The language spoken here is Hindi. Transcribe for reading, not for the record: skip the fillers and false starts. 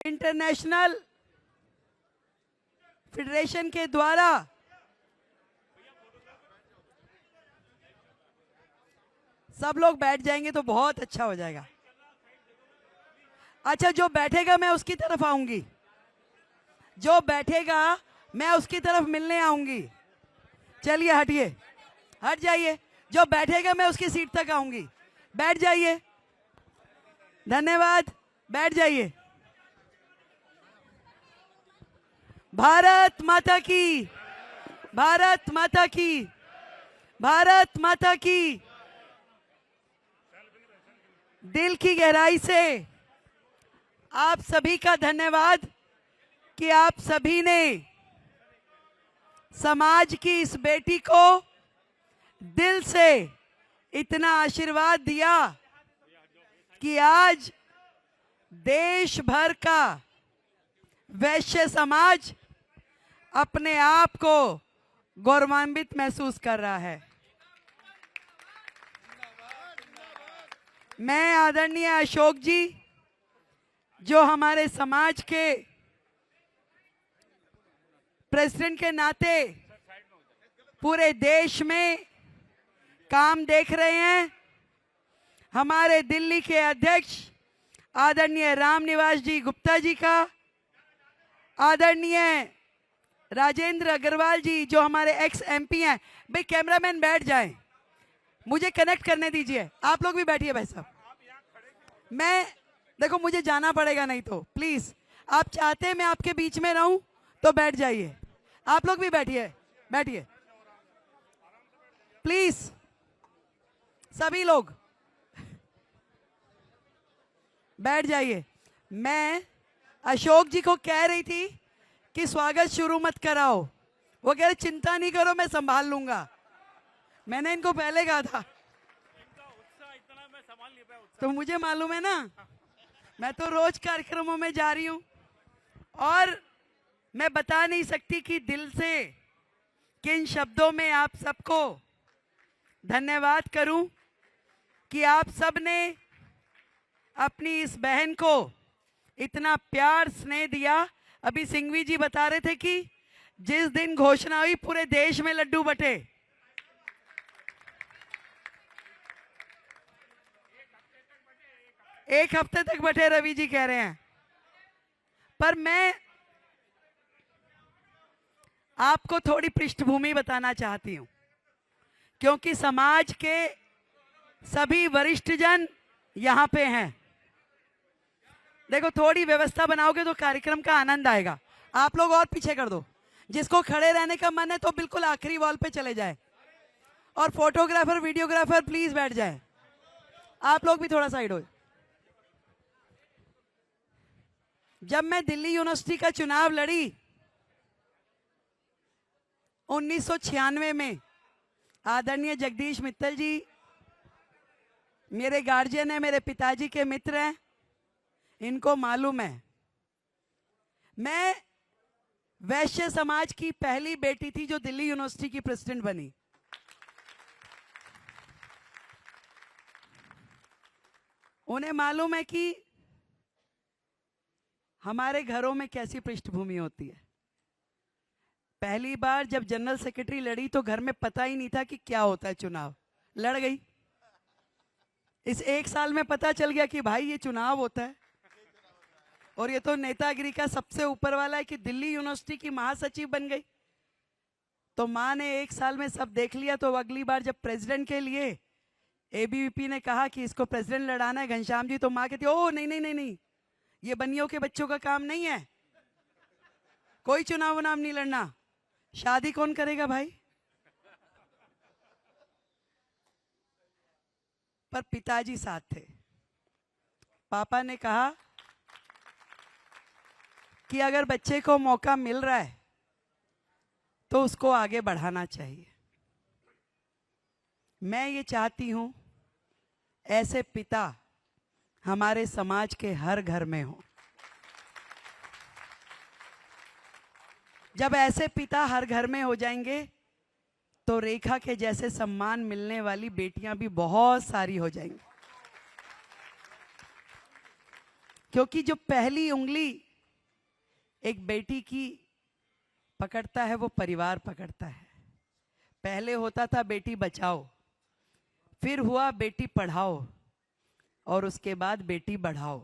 इंटरनेशनल फेडरेशन के द्वारा सब लोग बैठ जाएंगे तो बहुत अच्छा हो जाएगा। अच्छा, जो बैठेगा मैं उसकी तरफ आऊंगी, जो बैठेगा मैं उसकी तरफ मिलने आऊंगी। चलिए हटिए, हट जाइए। जो बैठेगा मैं उसकी सीट तक आऊंगी। बैठ जाइए, धन्यवाद, बैठ जाइए। भारत माता की, भारत माता की, भारत माता की। दिल की गहराई से आप सभी का धन्यवाद कि आप सभी ने समाज की इस बेटी को दिल से इतना आशीर्वाद दिया कि आज देश भर का वैश्य समाज अपने आप को गौरवान्वित महसूस कर रहा है। मैं आदरणीय अशोक जी, जो हमारे समाज के प्रेसिडेंट के नाते पूरे देश में काम देख रहे हैं, हमारे दिल्ली के अध्यक्ष आदरणीय रामनिवास जी गुप्ता जी का, आदरणीय राजेंद्र अग्रवाल जी जो हमारे एक्स एमपी हैं। भाई कैमरामैन बैठ जाएं, मुझे कनेक्ट करने दीजिए। आप लोग भी बैठिए भाई साहब। मैं देखो मुझे जाना पड़ेगा, नहीं तो प्लीज आप चाहते हैं मैं आपके बीच में रहूं तो बैठ जाइए। आप लोग भी बैठिए, बैठिए प्लीज, सभी लोग बैठ जाइए। मैं अशोक जी को कह रही थी कि स्वागत शुरू मत कराओ, वो कह रहे चिंता नहीं करो मैं संभाल लूंगा। मैंने इनको पहले कहा था, तो मुझे मालूम है ना, मैं तो रोज कार्यक्रमों में जा रही हूं और मैं बता नहीं सकती कि दिल से किन शब्दों में आप सबको धन्यवाद करूं कि आप सब ने अपनी इस बहन को इतना प्यार स्नेह दिया। अभी सिंघवी जी बता रहे थे कि जिस दिन घोषणा हुई पूरे देश में लड्डू बटे। एक हफ्ते तक बटे, रवि जी कह रहे हैं। पर मैं आपको थोड़ी पृष्ठभूमि बताना चाहती हूं, क्योंकि समाज के सभी वरिष्ठ जन यहां पे हैं। देखो थोड़ी व्यवस्था बनाओगे तो कार्यक्रम का आनंद आएगा। आप लोग और पीछे कर दो, जिसको खड़े रहने का मन है तो बिल्कुल आखिरी वॉल पे चले जाए, और फोटोग्राफर वीडियोग्राफर प्लीज बैठ जाए। आप लोग भी थोड़ा साइड हो। जब मैं दिल्ली यूनिवर्सिटी का चुनाव लड़ी 1996 में, आदरणीय जगदीश मित्तल जी मेरे गार्जियन है, मेरे पिताजी के मित्र हैं, इनको मालूम है मैं वैश्य समाज की पहली बेटी थी जो दिल्ली यूनिवर्सिटी की प्रेसिडेंट बनी। उन्हें मालूम है कि हमारे घरों में कैसी पृष्ठभूमि होती है। पहली बार जब जनरल सेक्रेटरी लड़ी तो घर में पता ही नहीं था कि क्या होता है चुनाव। लड़ गई, इस एक साल में पता चल गया कि भाई ये चुनाव होता है, और ये तो नेतागिरी का सबसे ऊपर वाला है कि दिल्ली यूनिवर्सिटी की महासचिव बन गई। तो माँ ने एक साल में सब देख लिया। तो अगली बार जब प्रेसिडेंट के लिए एबीवीपी ने कहा कि इसको प्रेसिडेंट लड़ाना है घनश्याम जी, तो माँ कहती ओ नहीं नहीं नहीं नहीं, ये बनियों के बच्चों का काम नहीं है, कोई चुनाव नाम नहीं लड़ना। शादी कौन करेगा भाई। पर पिताजी साथ थे। पापा ने कहा कि अगर बच्चे को मौका मिल रहा है तो उसको आगे बढ़ाना चाहिए। मैं ये चाहती हूं ऐसे पिता हमारे समाज के हर घर में हो। जब ऐसे पिता हर घर में हो जाएंगे तो रेखा के जैसे सम्मान मिलने वाली बेटियां भी बहुत सारी हो जाएंगी। क्योंकि जो पहली उंगली एक बेटी की पकड़ता है वो परिवार पकड़ता है। पहले होता था बेटी बचाओ, फिर हुआ बेटी पढ़ाओ, और उसके बाद बेटी बढ़ाओ।